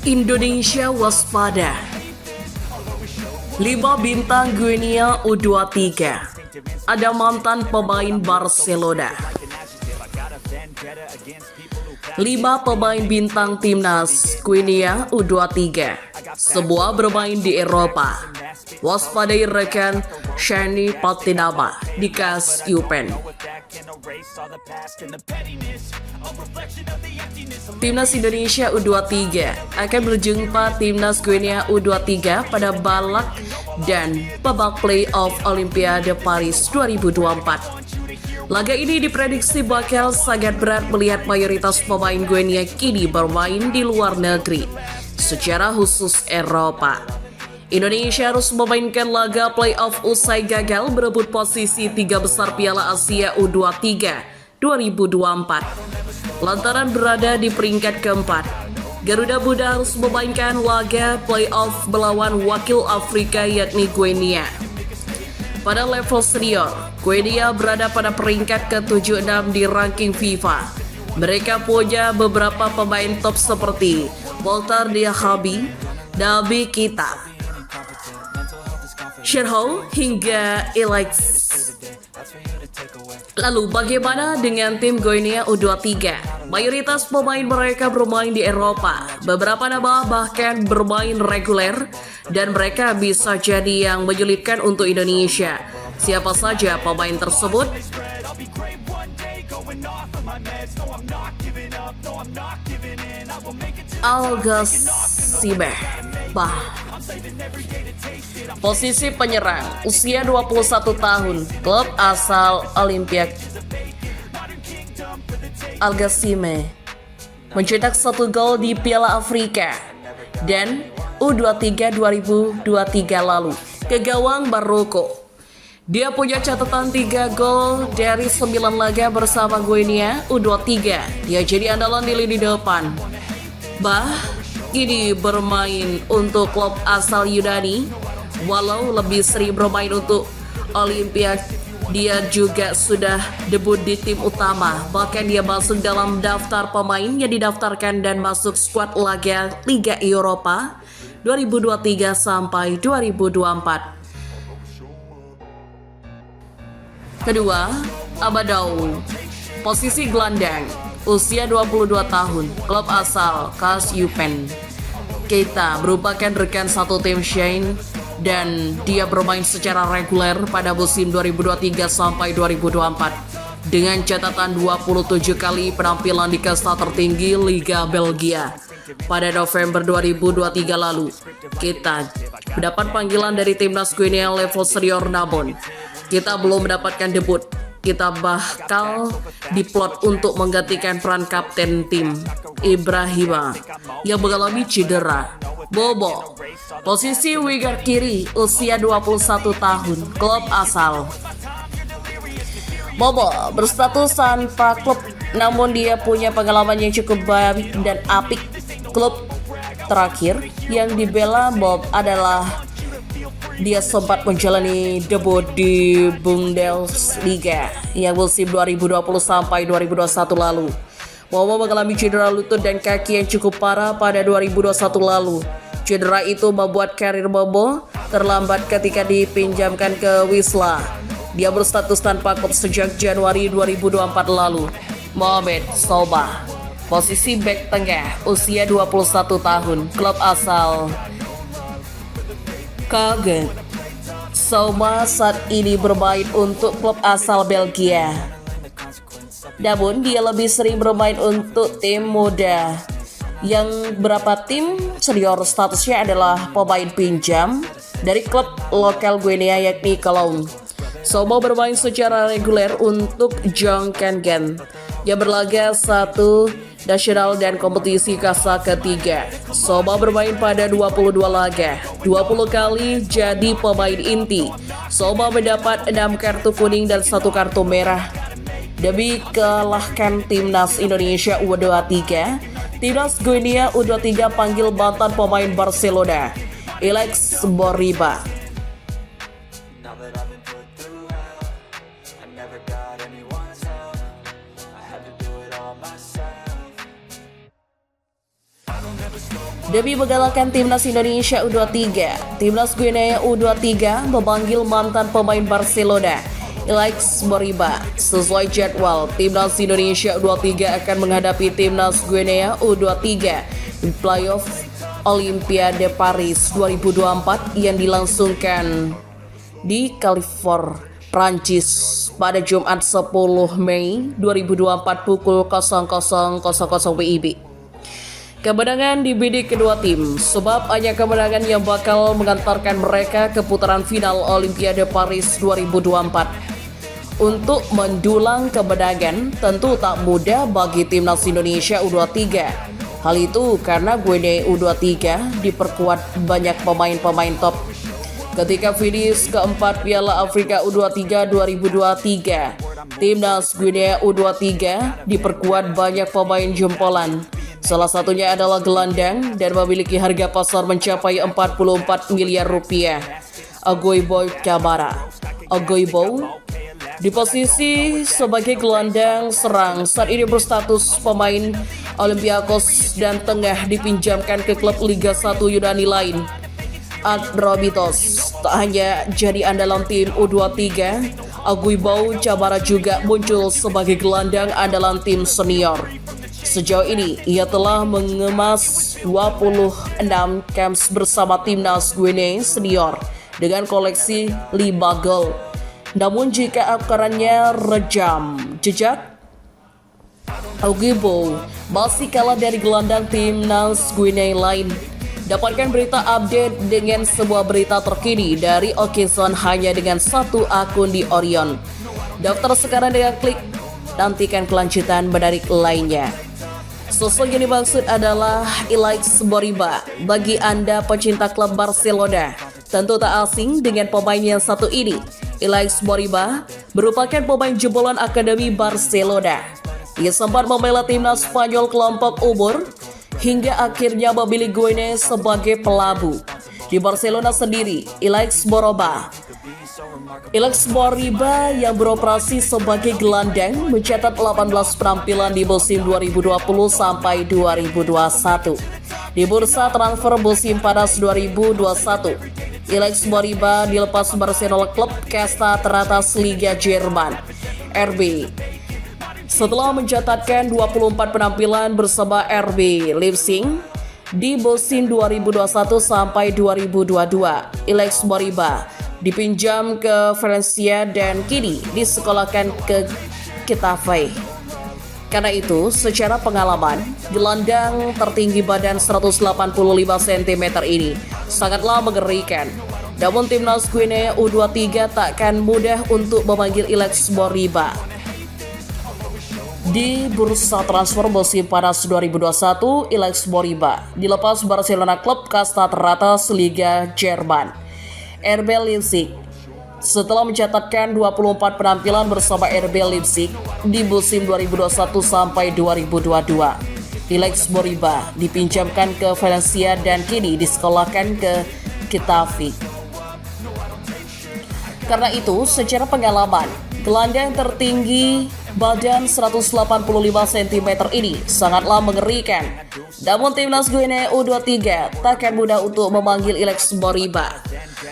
Indonesia waspada. 5 bintang Guinea U23. Ada mantan pemain Barcelona. 5 pemain bintang timnas Guinea U23. Semua bermain di Eropa. Waspadai rekan Shani Patinama di KAS Eupen. Timnas Indonesia U23 akan berjumpa Timnas Guinea U23 pada balak dan babak play-off Olimpiade Paris 2024. Laga ini diprediksi bakal sangat berat melihat mayoritas pemain Guinea kini bermain di luar negeri, secara khusus Eropa. Indonesia harus memainkan laga play-off usai gagal berebut posisi 3 besar Piala Asia U23 2024. Lantaran berada di peringkat keempat, Garuda Muda harus memainkan laga play-off melawan wakil Afrika yakni Guinea. Pada level senior, Guinea berada pada peringkat ke-76 di ranking FIFA. Mereka punya beberapa pemain top seperti Walter Diakhaby, Naby Keita, Sherhow hingga Alex. Lalu bagaimana dengan tim Guinea U23? Mayoritas pemain mereka bermain di Eropa. Beberapa nama bahkan bermain reguler dan mereka bisa jadi yang menyulitkan untuk Indonesia. Siapa saja pemain tersebut? Al-Ghassibeh, posisi penyerang, usia 21 tahun, klub asal Olympique Al-Ghassibeh, mencetak 1 gol di Piala Afrika dan U23 2023 lalu ke gawang Maroko. Dia punya catatan 3 gol dari 9 laga bersama Guinea U23. Dia jadi andalan di lini depan. Kini bermain untuk klub asal Yunani. Walau lebih sering bermain untuk Olimpiade, dia juga sudah debut di tim utama. Bahkan dia masuk dalam daftar pemain yang didaftarkan dan masuk skuad laga Liga Eropa 2023 sampai 2024. Kedua, Abadou, posisi gelandang, usia 22 tahun, klub asal KAS Eupen. Keita merupakan rekan satu tim Shane dan dia bermain secara reguler pada musim 2023 sampai 2024 dengan catatan 27 kali penampilan di kasta tertinggi Liga Belgia. Pada November 2023 lalu, Keita mendapat panggilan dari timnas Guinea level senior, namun kita belum mendapatkan debut. Kita bakal diplot untuk menggantikan peran kapten tim Ibrahima yang mengalami cedera. Bobo, posisi winger kiri, usia 21 tahun, klub asal. Bobo berstatus tanpa klub, namun dia punya pengalaman yang cukup baik dan apik. Klub terakhir yang dibela Bob adalah dia sempat menjalani debut di Bundesliga yang musim 2020 sampai 2021 lalu. Bobo mengalami cedera lutut dan kaki yang cukup parah pada 2021 lalu. Cedera itu membuat karir Bobo terlambat ketika dipinjamkan ke Wisla. Dia berstatus tanpa klub sejak Januari 2024 lalu. Mohamed Soba, posisi bek tengah, usia 21 tahun, klub asal Kagen. Soba saat ini bermain untuk klub asal Belgia. Namun dia lebih sering bermain untuk tim muda. Yang berapa tim senior statusnya adalah pemain pinjam dari klub lokal Guinea yakni Cologne. Soba bermain secara reguler untuk Jongkengen yang berlaga 1 nasional dan kompetisi kasta ketiga. Soba bermain pada 22 laga, 20 kali jadi pemain inti. Soba mendapat 6 kartu kuning dan 1 kartu merah demi kalahkan timnas Indonesia U23 Timnas Guinea U23 panggil mantan pemain Barcelona, Alex Moriba. Demi menggalakkan Timnas Indonesia U23, Timnas Guinea U23 memanggil mantan pemain Barcelona, Alex Moriba. Sesuai jadwal, Timnas Indonesia U23 akan menghadapi Timnas Guinea U23 di playoff Olimpiade Paris 2024 yang dilangsungkan di California, Prancis pada Jumat 10 Mei 2024 pukul 00.00 WIB. Kemenangan dibidik kedua tim, sebab hanya kemenangan yang bakal mengantarkan mereka ke putaran final Olimpiade Paris 2024. Untuk mendulang kemenangan tentu tak mudah bagi Timnas Indonesia U23. Hal itu karena Guinea U23 diperkuat banyak pemain-pemain top. Ketika finish keempat Piala Afrika U23 2023, Timnas Guinea U23 diperkuat banyak pemain jempolan. Salah satunya adalah gelandang dan memiliki harga pasar mencapai 44 miliar rupiah, Agoibo Camara. Agoibo di posisi sebagai gelandang serang saat ini berstatus pemain Olympiakos dan tengah dipinjamkan ke klub Liga 1 Yunani lain, Atromitos. Tak hanya jadi andalan tim U23, Agoibo Camara juga muncul sebagai gelandang andalan tim senior. Sejauh ini, ia telah mengemas 26 caps bersama Timnas Guinea Senior dengan koleksi 5 gol. Namun jika ukurannya rejam, jejak Agoibo masih kalah dari gelandang Timnas Guinea lain. Dapatkan berita update dengan sebuah berita terkini dari Okison hanya dengan satu akun di Orion. Daftar sekarang dengan klik, nantikan kelanjutan menarik lainnya. Sosok yang dimaksud adalah Alex Moriba. Bagi Anda pecinta klub Barcelona, tentu tak asing dengan pemain yang satu ini. Alex Moriba merupakan pemain jebolan Akademi Barcelona. Ia sempat membela timnas Spanyol kelompok umur hingga akhirnya memilih Guinea sebagai pelabuh. Di Barcelona sendiri, Alex Moriba yang beroperasi sebagai gelandang mencatat 18 penampilan di musim 2020 sampai 2021. Di bursa transfer musim panas 2021, Alex Moriba dilepas Barcelona klub kasta teratas Liga Jerman, RB. Setelah mencatatkan 24 penampilan bersama RB Leipzig di musim 2021 sampai 2022, Alex Moriba dipinjam ke Valencia dan kini disekolahkan ke Getafe. Karena itu, secara pengalaman, gelandang tertinggi badan 185 cm ini sangatlah mengerikan. Namun Timnas Guinea U23 takkan mudah untuk memanggil Alex Moriba. Di bursa transfer musim panas 2021, Alex Moriba dilepas Barcelona klub kasta teratas Liga Jerman, RB Leipzig. Setelah mencatatkan 24 penampilan bersama RB Leipzig di musim 2021 sampai 2022, Alex Moriba dipinjamkan ke Valencia dan kini disekolahkan ke Getafe. Karena itu, secara pengalaman, gelandang tertinggi badan 185 cm ini sangatlah mengerikan. Namun Timnas Guinea U23 takkan mudah untuk memanggil Alex Moriba.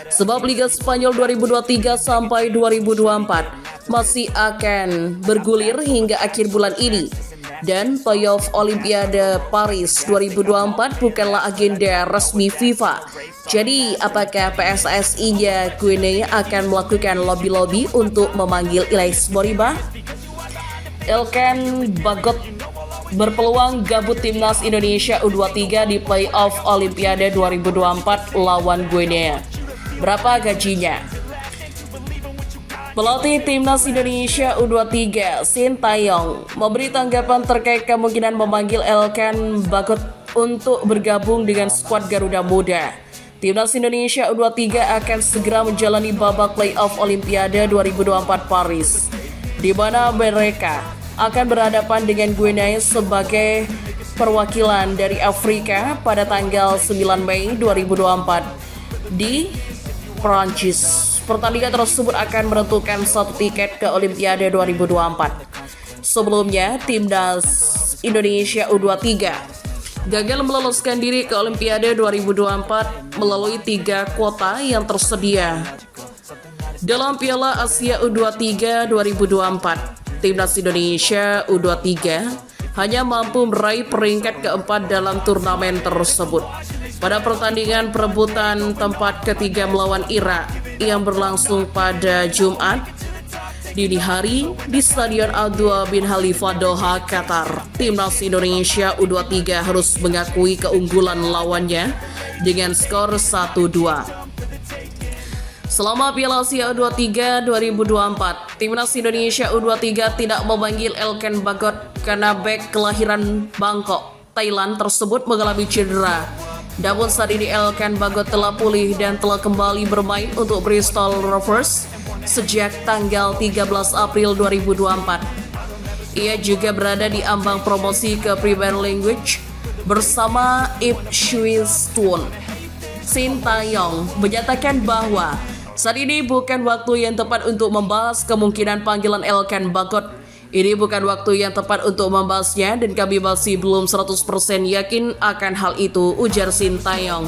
Sebab Liga Spanyol 2023 sampai 2024 masih akan bergulir hingga akhir bulan ini. Dan playoff Olimpiade Paris 2024 bukanlah agenda resmi FIFA. Jadi apakah PSSI-nya Guinea akan melakukan lobby-lobby untuk memanggil Alex Moriba? Elkan Bagot berpeluang gabut Timnas Indonesia U23 di playoff Olimpiade 2024 lawan Guinea. Berapa gajinya? Pelatih Timnas Indonesia U23 Sintayong memberi tanggapan terkait kemungkinan memanggil Elkan Bagot untuk bergabung dengan skuad Garuda Muda. Timnas Indonesia U23 akan segera menjalani babak playoff Olimpiade 2024 Paris, di mana mereka akan berhadapan dengan Guinea sebagai perwakilan dari Afrika pada tanggal 9 Mei 2024 di Prancis. Pertandingan tersebut akan menentukan satu tiket ke Olimpiade 2024. Sebelumnya, timnas Indonesia U23 gagal meloloskan diri ke Olimpiade 2024 melalui 3 kuota yang tersedia. Dalam Piala Asia U23 2024, timnas Indonesia U23 hanya mampu meraih peringkat keempat dalam turnamen tersebut. Pada pertandingan perebutan tempat ketiga melawan Irak yang berlangsung pada Jumat dini hari di Stadion Abdullah bin Khalifa Doha, Qatar, timnas Indonesia U23 harus mengakui keunggulan lawannya dengan skor 1-2. Selama Piala Asia U23 2024, timnas Indonesia U23 tidak memanggil Elkan Bagot karena bek kelahiran Bangkok, Thailand tersebut mengalami cedera. Namun saat ini Elkan Bagot telah pulih dan telah kembali bermain untuk Bristol Rovers sejak tanggal 13 April 2024. Ia juga berada di ambang promosi ke Premier League bersama Ipswich Town. Sintayong menyatakan bahwa saat ini bukan waktu yang tepat untuk membahas kemungkinan panggilan Elkan Bagot. Ini bukan waktu yang tepat untuk membahasnya dan kami masih belum 100% yakin akan hal itu, ujar Sintayong.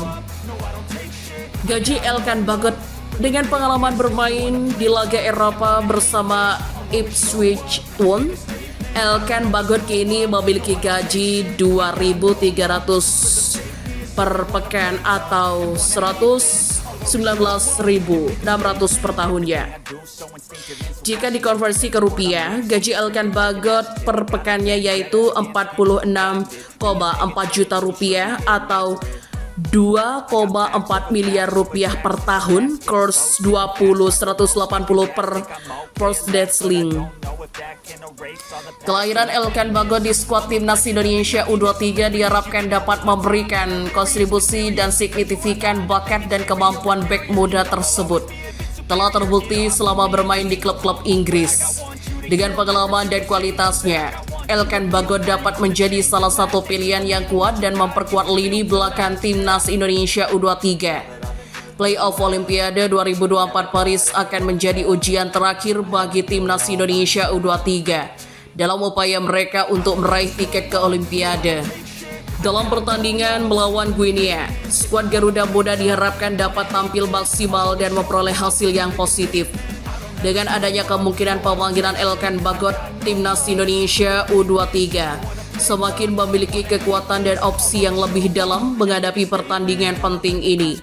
Gaji Elkan Bagot dengan pengalaman bermain di laga Eropa bersama Ipswich Town, Elkan Bagot kini memiliki gaji 2.300 per pekan atau 119.600 per tahunnya. Jika dikonversi ke rupiah, gaji Elkan Bagot per pekannya yaitu 46,4 juta rupiah atau 2,4 miliar rupiah per tahun, kurs 20.180 per Poundsling. Kelahiran Elkan Bagot di skuad timnas Indonesia U23 diharapkan dapat memberikan kontribusi dan signifikan bakat dan kemampuan bek muda tersebut. Telah terbukti selama bermain di klub-klub Inggris. Dengan pengalaman dan kualitasnya, Elkan Bagot dapat menjadi salah satu pilihan yang kuat dan memperkuat lini belakang timnas Indonesia U23. Playoff Olimpiade 2024 Paris akan menjadi ujian terakhir bagi timnas Indonesia U23 dalam upaya mereka untuk meraih tiket ke Olimpiade. Dalam pertandingan melawan Guinea, skuad Garuda Muda diharapkan dapat tampil maksimal dan memperoleh hasil yang positif. Dengan adanya kemungkinan pemanggilan Elkan Bagot, timnas Indonesia U23 semakin memiliki kekuatan dan opsi yang lebih dalam menghadapi pertandingan penting ini.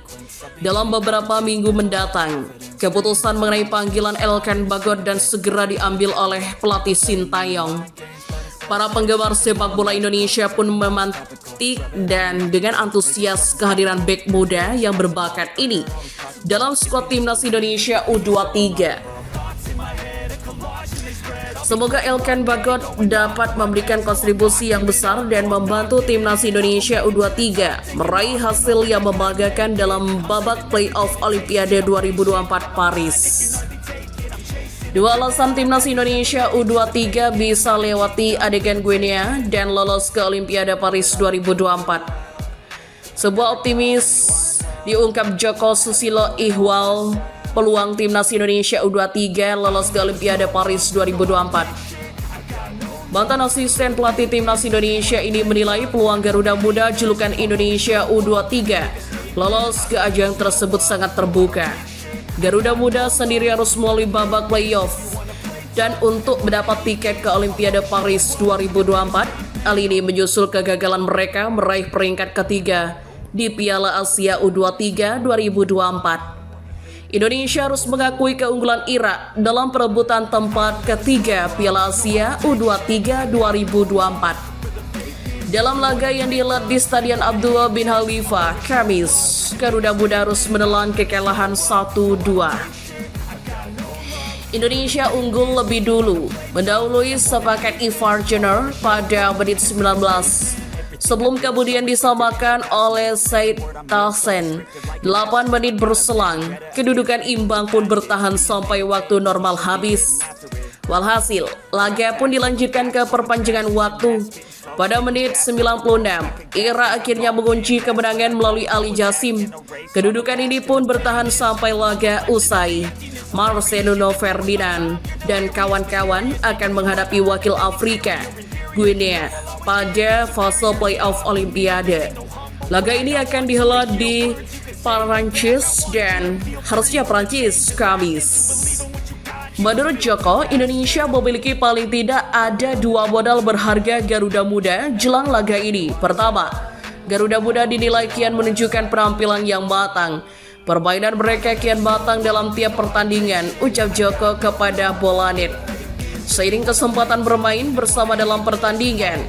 Dalam beberapa minggu mendatang, keputusan mengenai panggilan Elkan Bagot dan segera diambil oleh pelatih Sintayong. Para penggemar sepak bola Indonesia pun memantik dan dengan antusias kehadiran bek muda yang berbakat ini dalam skuad timnas Indonesia U23. Semoga Elkan Bagot dapat memberikan kontribusi yang besar dan membantu timnas Indonesia U23 meraih hasil yang membanggakan dalam babak playoff Olimpiade 2024 Paris. Dua alasan timnas Indonesia U23 bisa lewati adegan Guinea dan lolos ke Olimpiade Paris 2024. Sebuah optimis diungkap Joko Susilo Ihwal, peluang timnas Indonesia U23 lolos ke Olimpiade Paris 2024. Mantan asisten pelatih timnas Indonesia ini menilai peluang Garuda Muda julukan Indonesia U23 lolos ke ajang tersebut sangat terbuka. Garuda Muda sendiri harus melalui babak playoff dan untuk mendapat tiket ke Olimpiade Paris 2024, hal ini menyusul kegagalan mereka meraih peringkat ketiga di Piala Asia U23 2024. Indonesia harus mengakui keunggulan Irak dalam perebutan tempat ketiga Piala Asia U23 2024. Dalam laga yang dihelat di Stadion Abdullah bin Khalifa, Kamis, Garuda Muda harus menelan kekalahan 1-2. Indonesia unggul lebih dulu, mendahului sepakat Ivar Jenner pada menit 19. Sebelum kemudian disamakan oleh Said Tahsen. 8 menit berselang, kedudukan imbang pun bertahan sampai waktu normal habis. Walhasil, laga pun dilanjutkan ke perpanjangan waktu. Pada menit 96, Ira akhirnya mengunci kemenangan melalui Ali Jasim. Kedudukan ini pun bertahan sampai laga usai. Marcelino Ferdinand dan kawan-kawan akan menghadapi wakil Afrika, Guinea, pada fase playoff Olimpiade. Laga ini akan dihelat di Perancis dan harusnya Perancis Kamis. Menurut Joko, Indonesia memiliki paling tidak ada 2 modal berharga Garuda Muda jelang laga ini. Pertama, Garuda Muda dinilai kian menunjukkan penampilan yang matang. Permainan mereka kian matang dalam tiap pertandingan, ucap Joko kepada Bolanet. Seiring kesempatan bermain bersama dalam pertandingan,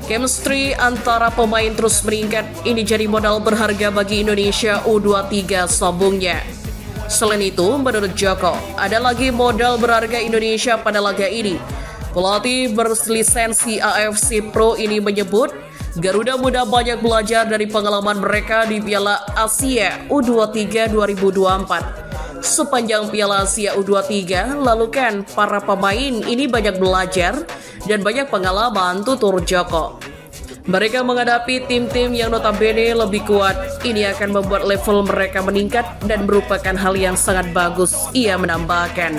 chemistry antara pemain terus meningkat. Ini jadi modal berharga bagi Indonesia U23, sambungnya. Selain itu, menurut Joko, ada lagi modal berharga Indonesia pada laga ini. Pelatih berlisensi AFC Pro ini menyebut, Garuda Muda banyak belajar dari pengalaman mereka di Piala Asia U23 2024. Sepanjang Piala Asia U23, lalu kan para pemain ini banyak belajar dan banyak pengalaman, tutur Joko. Mereka menghadapi tim-tim yang notabene lebih kuat. Ini akan membuat level mereka meningkat dan merupakan hal yang sangat bagus, ia menambahkan.